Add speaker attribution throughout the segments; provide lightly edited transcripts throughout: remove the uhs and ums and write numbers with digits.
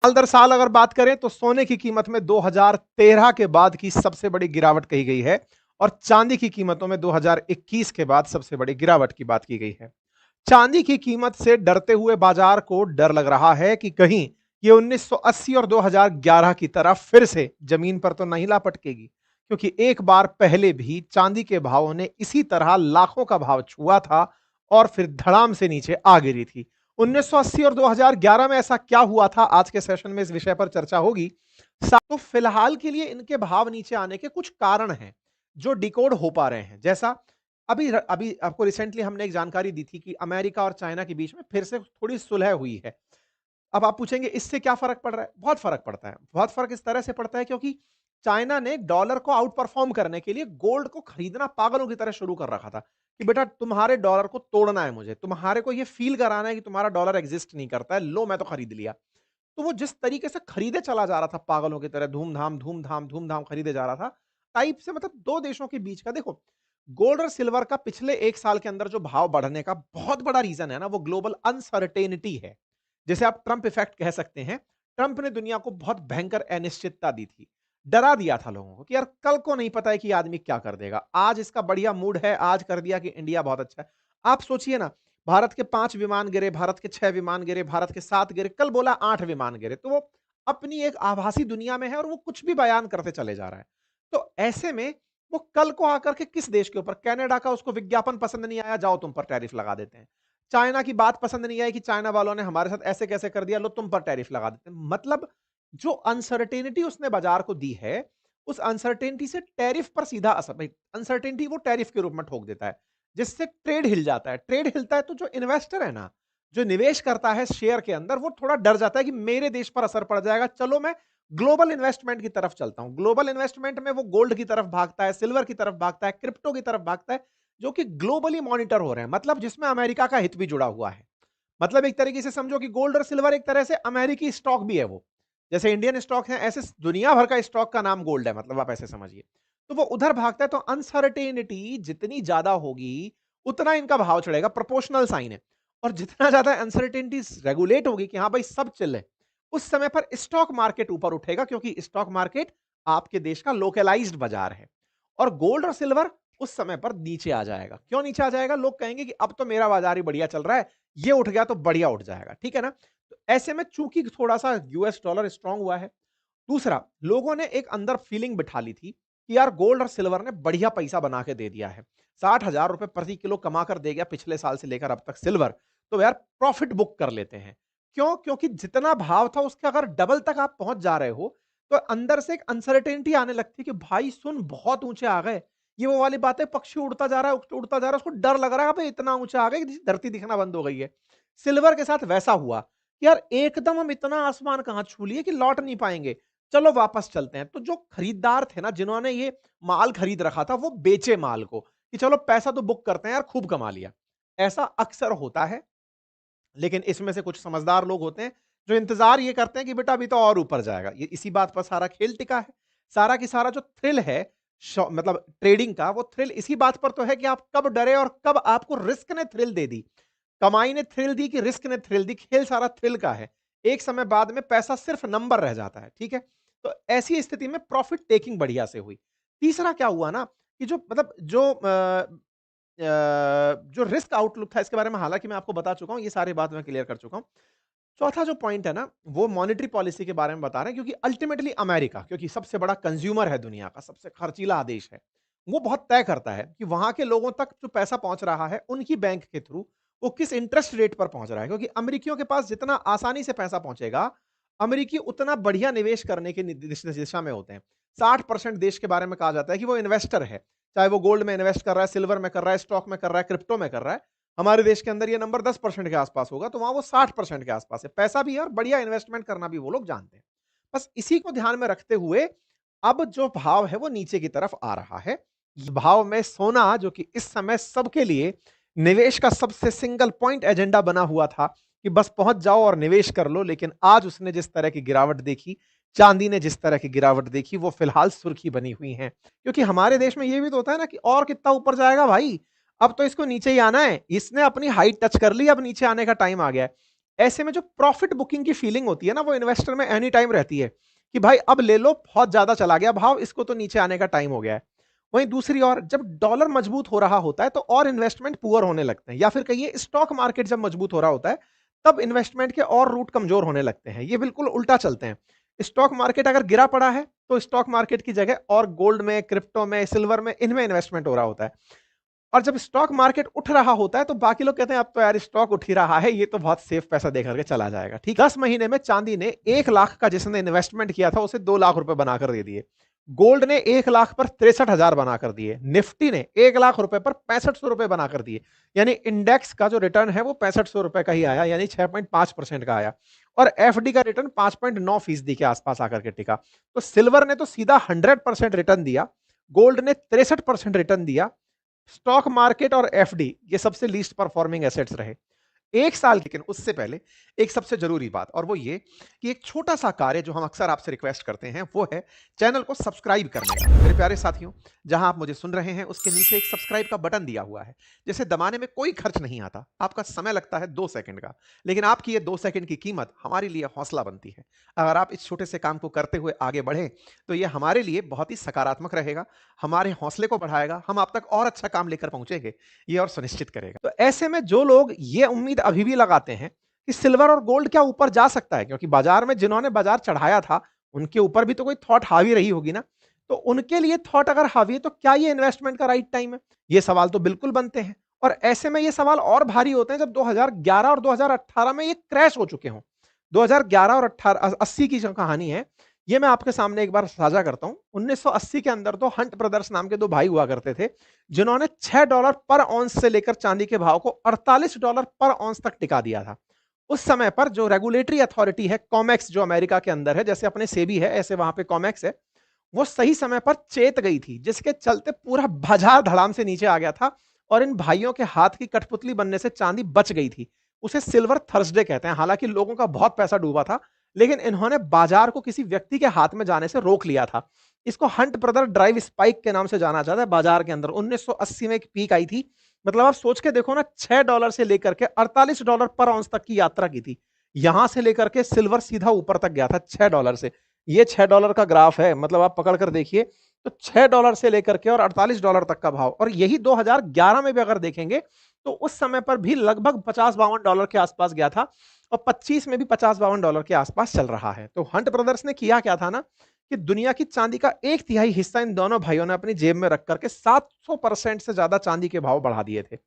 Speaker 1: साल दर साल अगर बात करें तो सोने की कीमत में 2013 के बाद की सबसे बड़ी गिरावट कही गई है और चांदी की कीमतों में 2021 के बाद सबसे बड़ी गिरावट की बात की गई है। चांदी की कीमत से डरते हुए बाजार को डर लग रहा है कि कहीं ये 1980 और 2011 की तरह फिर से जमीन पर तो नहीं ला पटकेगी, क्योंकि एक बार पहले भी चांदी के भावों ने इसी तरह लाखों का भाव छुआ था और फिर धड़ाम से नीचे आ गिरी थी। 1980 और 2011 में ऐसा क्या हुआ था, आज के सेशन में इस विषय पर चर्चा होगी। तो फिलहाल के लिए इनके भाव नीचे आने के कुछ कारण हैं जो डिकोड हो पा रहे हैं। जैसा अभी अभी आपको रिसेंटली हमने एक जानकारी दी थी कि अमेरिका और चाइना के बीच में फिर से थोड़ी सुलह हुई है। अब आप पूछेंगे इससे क्या फर्क पड़ रहा है? बहुत फर्क पड़ता है। बहुत फर्क इस तरह से पड़ता है क्योंकि चाइना ने डॉलर को आउट परफॉर्म करने के लिए गोल्ड को खरीदना पागलों की तरह शुरू कर रखा था कि बेटा तुम्हारे डॉलर को तोड़ना है, मुझे तुम्हारे को ये फील कराना है कि तुम्हारा डॉलर एग्जिस्ट नहीं करता है, लो मैं तो खरीद लिया। तो वो जिस तरीके से खरीदे चला जा रहा था पागलों की तरह, धूमधाम धूमधाम धूमधाम खरीदे जा रहा था टाइप से, मतलब दो देशों के बीच का देखो, गोल्ड और सिल्वर का पिछले एक साल के अंदर जो भाव बढ़ने का बहुत बड़ा रीजन है ना, वो ग्लोबल अनसर्टेनिटी है। जैसे आप ट्रंप इफेक्ट कह सकते हैं। ट्रंप ने दुनिया को बहुत भयंकर अनिश्चितता दी थी, डरा दिया था लोगों को कि यार कल को नहीं पता है कि आदमी क्या कर देगा। आज इसका बढ़िया मूड है, आज कर दिया कि इंडिया बहुत अच्छा है। आप सोचिए ना, भारत के 5 विमान गिरे, भारत के 6 विमान गिरे, भारत के 7 गिरे, कल बोला 8 विमान गिरे। तो वो अपनी एक आभासी दुनिया में है और वो कुछ भी बयान करते चले जा रहा है। तो ऐसे में वो कल को आकर के किस देश के ऊपर, कनाडा का उसको विज्ञापन पसंद नहीं आया, जाओ तुम पर टैरिफ लगा देते हैं। चाइना की बात पसंद नहीं आई कि चाइना वालों ने हमारे साथ ऐसे कैसे कर दिया, लो तुम पर टैरिफ लगा देते हैं। मतलब जो अनसर्टेनिटी उसने बाजार को दी है, उस अनसर्टेनिटी से टैरिफ पर सीधा असर, भाई अनसर्टेनिटी वो टैरिफ के रूप में ठोक देता है, जिससे ट्रेड हिल जाता है। ट्रेड हिलता है तो जो इन्वेस्टर है ना, जो निवेश करता है शेयर के अंदर, वो थोड़ा डर जाता है कि मेरे देश पर असर पड़ जाएगा, चलो मैं ग्लोबल इन्वेस्टमेंट की तरफ चलता हूं। ग्लोबल इन्वेस्टमेंट में वो गोल्ड की तरफ भागता है, सिल्वर की तरफ भागता है, क्रिप्टो की तरफ भागता है, जो कि ग्लोबली मॉनिटर हो रहे हैं, मतलब जिसमें अमेरिका का हित भी जुड़ा हुआ है। मतलब एक तरीके से समझो कि गोल्ड और सिल्वर एक तरह से अमेरिकी स्टॉक भी है वो। जैसे इंडियन स्टॉक है, ऐसे दुनिया भर का स्टॉक का नाम गोल्ड है, मतलब आप ऐसे समझिए। तो वो उधर भागता है, तो अनसर्टेनिटी जितनी ज्यादा होगी उतना इनका भाव चढ़ेगा, प्रोपोर्शनल साइन है। और जितना ज्यादा अनसर्टेनिटी रेगुलेट होगी कि हाँ भाई सब चिल है, उस समय पर स्टॉक मार्केट ऊपर उठेगा, क्योंकि स्टॉक मार्केट आपके देश का लोकलाइज्ड बाजार है। और गोल्ड और सिल्वर उस समय पर नीचे आ जाएगा। क्यों नीचे आ जाएगा? लोग कहेंगे कि अब तो मेरा बाजार ही बढ़िया चल रहा है, ये उठ गया तो बढ़िया उठ जाएगा, ठीक है ना। तो ऐसे में चूंकि थोड़ा सा यूएस डॉलर स्ट्रांग हुआ है। दूसरा, लोगों ने एक अंदर फीलिंग बिठा ली थी कि यार गोल्ड और सिल्वर ने बढ़िया पैसा बना के दे दिया है, 60,000 रुपए प्रति किलो कमा कर दे गया पिछले साल से लेकर अब तक सिल्वर, तो यार प्रॉफिट बुक कर लेते हैं। क्यों? क्योंकि जितना भाव था उसके अगर डबल तक आप पहुंच जा रहे हो, तो अंदर से एक अनसर्टेनिटी आने लगती है कि भाई सुन बहुत ऊंचे आ गए। ये वो वाली बात है, पक्षी उड़ता जा रहा है, उड़ता जा रहा है, उसको डर लग रहा है भाई इतना ऊंचा आ गया कि धरती दिखना बंद हो गई है। सिल्वर के साथ वैसा हुआ कि यार एकदम हम इतना आसमान कहां छू लिए कि लौट नहीं पाएंगे, चलो वापस चलते हैं। तो जो खरीदार थे ना, जिन्होंने ये माल खरीद रखा था, वो बेचे माल को कि चलो पैसा तो बुक करते हैं यार, खूब कमा लिया। ऐसा अक्सर होता है। लेकिन इसमें से कुछ समझदार लोग होते हैं जो इंतजार ये करते हैं कि बेटा अभी तो और ऊपर जाएगा। ये इसी बात पर सारा खेल टिका है। सारा की सारा जो थ्रिल है, मतलब ट्रेडिंग का, वो थ्रिल इसी बात पर तो है कि आप कब डरे और कब आपको रिस्क ने थ्रिल दे दी। कमाई ने थ्रिल दी कि रिस्क ने थ्रिल दी, खेल सारा थ्रिल का है। एक समय बाद में पैसा सिर्फ नंबर रह जाता है, ठीक है। तो ऐसी स्थिति में प्रॉफिट टेकिंग बढ़िया से हुई। तीसरा क्या हुआ ना, कि जो मतलब जो रिस्क आउटलुक था इसके बारे में हालांकि मैं आपको बता चुका हूं, ये सारी बात मैं क्लियर कर चुका हूं। चौथा जो पॉइंट है ना, वो मॉनेटरी पॉलिसी के बारे में बता रहे हैं, क्योंकि अल्टीमेटली अमेरिका, क्योंकि सबसे बड़ा कंज्यूमर है दुनिया का, सबसे खर्चीला देश है, वो बहुत तय करता है कि वहां के लोगों तक जो पैसा पहुंच रहा है उनकी बैंक के थ्रू, वो किस इंटरेस्ट रेट पर पहुंच रहा है। क्योंकि अमेरिकियों के पास जितना आसानी से पैसा पहुंचेगा, अमेरिकी उतना बढ़िया निवेश करने की दिशा में होते हैं। 60% देश के बारे में कहा जाता है कि वो इन्वेस्टर है, चाहे वो गोल्ड में इन्वेस्ट कर रहा है, सिल्वर में कर रहा है, स्टॉक में कर रहा है, क्रिप्टो में कर रहा है। हमारे देश के अंदर ये नंबर 10% के आसपास होगा, तो वहां वो 60% के आसपास है। पैसा भी है और बढ़िया इन्वेस्टमेंट करना भी वो लोग जानते हैं। बस इसी को ध्यान में रखते हुए अब जो भाव है वो नीचे की तरफ आ रहा है। ये भाव में सोना, जो कि इस समय सबके लिए निवेश का सबसे सिंगल पॉइंट एजेंडा बना हुआ था कि बस पहुंच जाओ और निवेश कर लो, लेकिन आज उसने जिस तरह की गिरावट देखी, चांदी ने जिस तरह की गिरावट देखी, वो फिलहाल सुर्खी बनी हुई है। क्योंकि हमारे देश में ये भी तो होता है ना कि और कितना ऊपर जाएगा भाई, अब तो इसको नीचे ही आना है, इसने अपनी हाइट टच कर ली, अब नीचे आने का टाइम आ गया है। ऐसे में जो प्रॉफिट बुकिंग की फीलिंग होती है ना, वो इन्वेस्टर में एनी टाइम रहती है कि भाई अब ले लो, बहुत ज्यादा चला गया भाव, इसको तो नीचे आने का टाइम हो गया है। वहीं दूसरी ओर जब डॉलर मजबूत हो रहा होता है तो और इन्वेस्टमेंट पुअर होने लगते हैं, या फिर कहिए स्टॉक मार्केट जब मजबूत हो रहा होता है तब इन्वेस्टमेंट के और रूट कमजोर होने लगते हैं। ये बिल्कुल उल्टा चलते हैं। स्टॉक मार्केट अगर गिरा पड़ा है तो स्टॉक मार्केट की जगह और गोल्ड में, क्रिप्टो में, सिल्वर में, इनमें इन्वेस्टमेंट हो रहा होता है। और जब स्टॉक मार्केट उठ रहा होता है तो बाकी लोग कहते हैं अब तो यार स्टॉक उठ ही रहा है, ये तो बहुत सेफ पैसा दे करके चला जाएगा। ठीक, 10 महीने में चांदी ने 1 लाख का जिसने इन्वेस्टमेंट किया था उसे 2 लाख रुपए बनाकर दे दिए। गोल्ड ने 1 लाख पर 63,000 बनाकर दिए। निफ्टी ने 1 लाख रुपए पर 6500 रुपए बनाकर दिए। यानी इंडेक्स का जो रिटर्न है वो 6500 रुपए का ही आया, यानी 6.5% का आया। और एफडी का रिटर्न 5.9% के आसपास आकर के टिका। तो सिल्वर ने तो सीधा 100% रिटर्न दिया, गोल्ड ने 63% रिटर्न दिया, स्टॉक मार्केट और एफडी ये सबसे लीस्ट परफॉर्मिंग एसेट्स रहे 1 साल। लेकिन उससे पहले एक सबसे जरूरी बात, और वो ये कि एक छोटा सा कार्य जो हम अक्सर आपसे रिक्वेस्ट करते हैं वो है चैनल को सब्सक्राइब करने का। मेरे प्यारे साथियों, जहां आप मुझे सुन रहे हैं उसके नीचे एक सब्सक्राइब का बटन दिया हुआ है, जिसे दबाने में कोई खर्च नहीं आता, आपका समय लगता है 2 सेकंड का, लेकिन आपकी ये 2 सेकंड की कीमत हमारे लिए हौसला बनती है। अगर आप इस छोटे से काम को करते हुए आगे बढ़े तो ये हमारे लिए बहुत ही सकारात्मक रहेगा, हमारे हौसले को बढ़ाएगा, हम आप तक और अच्छा काम लेकर पहुंचेंगे ये और सुनिश्चित करेगा। तो ऐसे में जो लोग ये उम्मीद अभी भी लगाते हैं कि सिल्वर और गोल्ड क्या ऊपर जा सकता है, क्योंकि बाजार में जिन्होंने बाजार चढ़ाया था उनके ऊपर भी तो कोई थॉट हावी रही होगी ना, तो उनके लिए थॉट अगर हावी है तो क्या ये इन्वेस्टमेंट का राइट टाइम है? ये सवाल तो बिल्कुल बनते हैं। और ऐसे में ये सवाल और भारी होते हैं जब 2011 और 2018 में ये क्रैश हो चुके हों। 2011 और 18 80 की जो कहानी है ये मैं आपके सामने एक बार साझा करता हूं। 1980 के अंदर तो हंट ब्रदर्स नाम के 2 भाई हुआ करते थे, जिन्होंने $6 पर ऑंस से लेकर चांदी के भाव को $48 पर ऑंस तक टिका दिया था। उस समय पर जो रेगुलेटरी अथॉरिटी है कॉमेक्स, जो अमेरिका के अंदर है, जैसे अपने सेबी है ऐसे वहां पे कॉमेक्स है, वो सही समय पर चेत गई थी, जिसके चलते पूरा बाजार धड़ाम से नीचे आ गया था और इन भाइयों के हाथ की कठपुतली बनने से चांदी बच गई थी। उसे सिल्वर थर्सडे कहते हैं। हालांकि लोगों का बहुत पैसा डूबा था, लेकिन इन्होंने बाजार को किसी व्यक्ति के हाथ में जाने से रोक लिया था। इसको हंट ब्रदर ड्राइव स्पाइक के नाम से जाना जाता है। बाजार के अंदर 1980 में एक पीक आई थी। मतलब आप सोच के देखो ना, $6 से लेकर के $48 पर ऑंस तक की यात्रा की थी। यहां से लेकर के सिल्वर सीधा ऊपर तक गया था $6 से। ये $6 का ग्राफ है, मतलब आप पकड़ कर देखिए तो $6 से लेकर के और $48 तक का भाव। और यही 2011 में भी अगर देखेंगे तो उस समय पर भी लगभग $50-52 के आसपास गया था और 25 में भी $50-52 के आसपास चल रहा है। तो हंट ब्रदर्स ने किया क्या था ना, कि दुनिया की चांदी का 1/3 हिस्सा इन दोनों भाइयों ने अपनी जेब में रख करके 700% से ज्यादा चांदी के भाव बढ़ा दिए थे।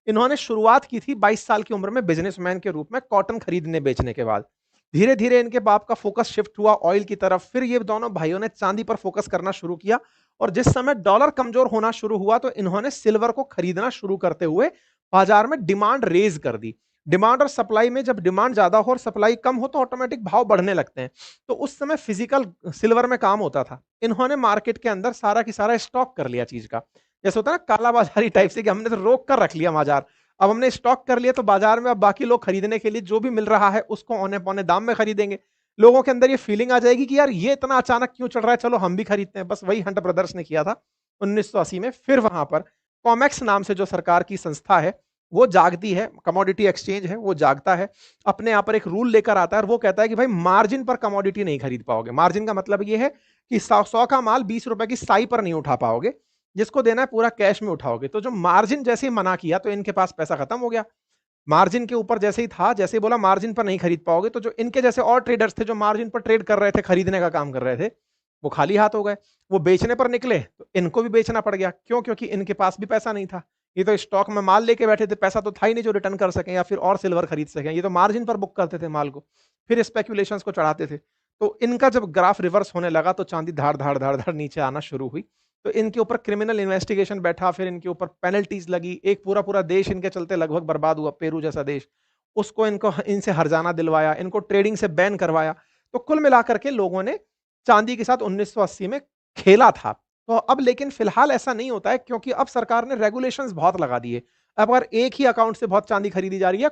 Speaker 1: इन्होंने शुरुआत की थी 22 साल की उम्र में बिजनेसमैन के रूप में कॉटन खरीदने बेचने के बाद। धीरे धीरे इनके बाप का फोकस शिफ्ट हुआ ऑयल की तरफ, फिर ये दोनों भाइयों ने चांदी पर फोकस करना शुरू किया। और जिस समय डॉलर कमजोर होना शुरू हुआ तो इन्होंने सिल्वर को खरीदना शुरू करते हुए बाजार में डिमांड रेज कर दी। डिमांड और सप्लाई में जब डिमांड ज्यादा हो और सप्लाई कम हो तो ऑटोमेटिक भाव बढ़ने लगते हैं। तो उस समय फिजिकल सिल्वर में काम होता था। इन्होंने मार्केट के अंदर सारा की सारा स्टॉक कर लिया चीज का। जैसे होता है ना काला बाजारी टाइप से, कि हमने तो रोक कर रख लिया बाजार, अब हमने स्टॉक कर लिया तो बाजार में अब बाकी लोग खरीदने के लिए जो भी मिल रहा है उसको औने पौने दाम में खरीदेंगे। लोगों के अंदर ये फीलिंग आ जाएगी कि यार ये इतना अचानक क्यों चढ़ रहा है, चलो हम भी खरीदते हैं। बस वही हंट ब्रदर्स ने किया था 1980 में। फिर वहां पर कॉमेक्स नाम से जो सरकार की संस्था है वो जागती है, कमोडिटी एक्सचेंज है वो जागता है, अपने यहाँ पर एक रूल लेकर आता है और वो कहता है कि भाई मार्जिन पर कमोडिटी नहीं खरीद पाओगे। मार्जिन का मतलब ये है कि 100 का माल 20 रुपए की साई पर नहीं उठा पाओगे, जिसको देना है पूरा कैश में उठाओगे। तो जो मार्जिन जैसे ही मना किया तो इनके पास पैसा खत्म हो गया। मार्जिन के ऊपर जैसे ही था, जैसे ही बोला मार्जिन पर नहीं खरीद पाओगे, तो जो इनके जैसे और ट्रेडर्स थे जो मार्जिन पर ट्रेड कर रहे थे, खरीदने का काम कर रहे थे, वो खाली हाथ हो गए। वो बेचने पर निकले तो इनको भी बेचना पड़ गया। क्यों? क्योंकि इनके पास भी पैसा नहीं था। ये तो स्टॉक में माल लेके बैठे थे, पैसा तो था ही नहीं जो रिटर्न कर सकें या फिर और सिल्वर खरीद सकें। ये तो मार्जिन पर बुक करते थे माल को, फिर स्पेकुलेशंस को चढ़ाते थे। तो इनका जब ग्राफ रिवर्स होने लगा तो चांदी धाड़ धाड़ धाड़ धाड़ नीचे आना शुरू हुई। तो इनके ऊपर क्रिमिनल इन्वेस्टिगेशन बैठा, फिर इनके ऊपर पेनल्टीज लगी। एक पूरा पूरा देश इनके चलते लगभग बर्बाद हुआ, पेरू जैसा देश। उसको इनको इनसे हर्जाना दिलवाया, इनको ट्रेडिंग से बैन करवाया। तो कुल मिलाकर के लोगों ने चांदी के साथ 1980 में खेला था। तो अब लेकिन फिलहाल ऐसा नहीं होता है, क्योंकि अब सरकार ने रेगुलेशंस बहुत लगा दिए। अब अगर एक ही अकाउंट से बहुत चांदी खरीदी जा रही है,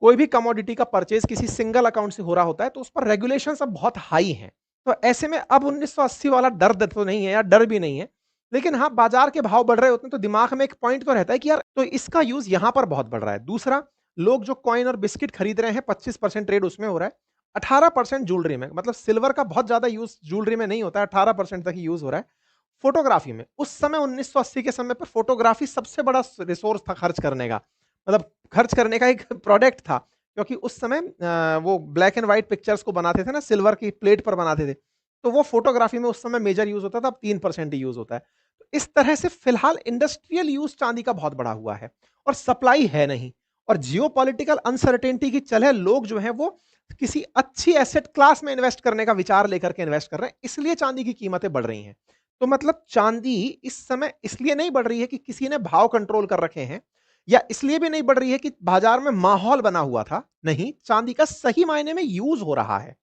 Speaker 1: कोई भी कमोडिटी का परचेज किसी सिंगल अकाउंट से हो रहा होता है, तो उस पर रेगुलेशंस अब बहुत हाई हैं। तो ऐसे में अब 1980 वाला दर्द तो नहीं है, या डर भी नहीं है, लेकिन हाँ बाजार के भाव बढ़ रहे होते हैं तो दिमाग में एक पॉइंट तो रहता है कि यार तो इसका यूज यहां पर बहुत बढ़ रहा है। दूसरा, लोग जो कॉइन और बिस्किट खरीद रहे हैं 25% ट्रेड उसमें हो रहा है, 18% ज्वेलरी में, मतलब सिल्वर का बहुत ज्यादा यूज ज्वेलरी में नहीं होता है, 18% तक ही यूज हो रहा है। फोटोग्राफी में उस समय 1980 के समय पर फोटोग्राफी सबसे बड़ा रिसोर्स था खर्च करने का, मतलब खर्च करने का एक प्रोडक्ट था, क्योंकि उस समय वो ब्लैक एंड व्हाइट पिक्चर्स को बनाते थे ना, सिल्वर की प्लेट पर बनाते थे, तो वो फोटोग्राफी में उस समय मेजर यूज होता था, अब 3% ही यूज होता है। तो इस तरह से फिलहाल इंडस्ट्रियल यूज चांदी का बहुत बड़ा हुआ है और सप्लाई है नहीं, और जियो पॉलिटिकल अनसर्टेनिटी की चल है, लोग जो है वो किसी अच्छी एसेट क्लास में इन्वेस्ट करने का विचार लेकर के इन्वेस्ट कर रहे हैं, इसलिए चांदी की कीमतें बढ़ रही हैं। तो मतलब चांदी इस समय इसलिए नहीं बढ़ रही है कि किसी ने भाव कंट्रोल कर रखे हैं, या इसलिए भी नहीं बढ़ रही है कि बाजार में माहौल बना हुआ था, नहीं, चांदी का सही मायने में यूज हो रहा है।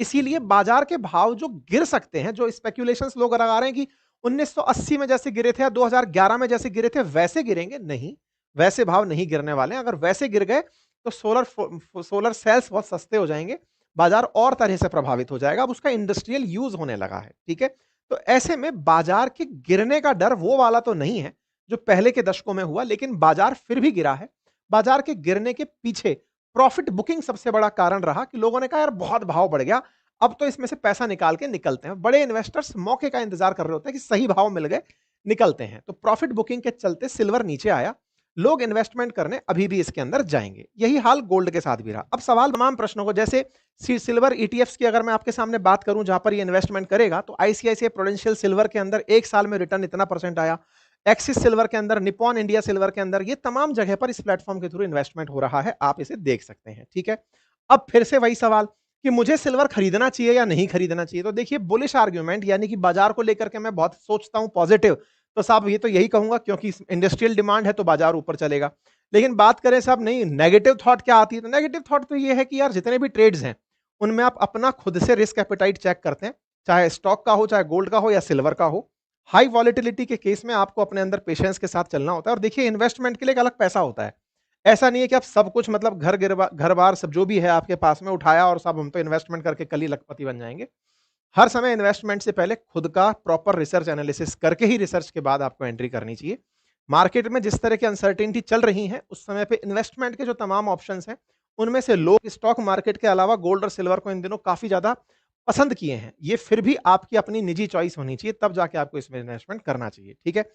Speaker 1: इसीलिए बाजार के भाव जो गिर सकते हैं, जो स्पेक्यूलेशंस लोग लगा रहे हैं कि 1980 में जैसे गिरे थे या 2011 में जैसे गिरे थे वैसे गिरेंगे, नहीं, वैसे भाव नहीं गिरने वाले हैं। अगर वैसे गिर गए तो सोलर सेल्स बहुत सस्ते हो जाएंगे, बाजार और तरह से प्रभावित हो जाएगा, अब उसका इंडस्ट्रियल यूज होने लगा है, ठीक है। तो ऐसे में बाजार के गिरने का डर वो वाला तो नहीं है जो पहले के दशकों में हुआ, लेकिन बाजार फिर भी गिरा है। बाजार के गिरने के पीछे प्रॉफिट बुकिंग सबसे बड़ा कारण रहा कि लोगों ने कहा यार बहुत भाव बढ़ गया, अब तो इसमें से पैसा निकाल के निकलते हैं। बड़े इन्वेस्टर्स मौके का इंतजार कर रहे होते हैं कि सही भाव मिल गए, निकलते हैं। तो प्रॉफिट बुकिंग के चलते सिल्वर नीचे आया, लोग इन्वेस्टमेंट करने अभी भी इसके अंदर जाएंगे। यही हाल गोल्ड के साथ भी रहा। अब सवाल तमाम प्रश्नों को, जैसे सिल्वर ईटीएफ्स की अगर मैं आपके सामने बात करूं जहां पर ये इन्वेस्टमेंट करेगा, तो आईसीआईसीआई प्रूडेंशियल सिल्वर के अंदर एक साल में रिटर्न इतना परसेंट आया, एक्सिस सिल्वर के अंदर, निपॉन इंडिया सिल्वर के अंदर, ये तमाम जगह पर इस प्लेटफॉर्म के थ्रू इन्वेस्टमेंट हो रहा है, आप इसे देख सकते हैं, ठीक है। अब फिर से वही सवाल कि मुझे सिल्वर खरीदना चाहिए या नहीं खरीदना चाहिए, तो देखिए बुलिश आर्ग्यूमेंट, यानी कि बाजार को लेकर के मैं बहुत सोचता हूं पॉजिटिव, तो साहब ये तो यही कहूंगा क्योंकि इंडस्ट्रियल डिमांड है तो बाजार ऊपर चलेगा। लेकिन बात करें साहब नहीं, नेगेटिव थॉट क्या आती है, तो नेगेटिव थॉट तो ये है कि यार जितने भी ट्रेड्स हैं उनमें आप अपना खुद से रिस्क एपेटाइट चेक करते हैं, चाहे स्टॉक का हो, चाहे गोल्ड का हो, या सिल्वर का हो। हाई वॉलेटिलिटी के केस में आपको अपने अंदर पेशेंस के साथ चलना होता है, और देखिए इन्वेस्टमेंट के लिए एक अलग पैसा होता है। ऐसा नहीं है कि आप सब कुछ, मतलब घर बार सब जो भी है आपके पास में उठाया और सब हम तो इन्वेस्टमेंट करके कल ही लखपति बन जाएंगे। हर समय इन्वेस्टमेंट से पहले खुद का प्रॉपर रिसर्च एनालिसिस करके ही रिसर्च के बाद आपको एंट्री करनी चाहिए। मार्केट में जिस तरह की अनसर्टेनिटी चल रही है, उस समय पे इन्वेस्टमेंट के जो तमाम ऑप्शंस हैं, उनमें से लोग स्टॉक मार्केट के अलावा गोल्ड और सिल्वर को इन दिनों काफी ज्यादा पसंद किए हैं। ये फिर भी आपकी अपनी निजी चॉइस होनी चाहिए, तब जाके आपको इसमें इन्वेस्टमेंट करना चाहिए, ठीक है।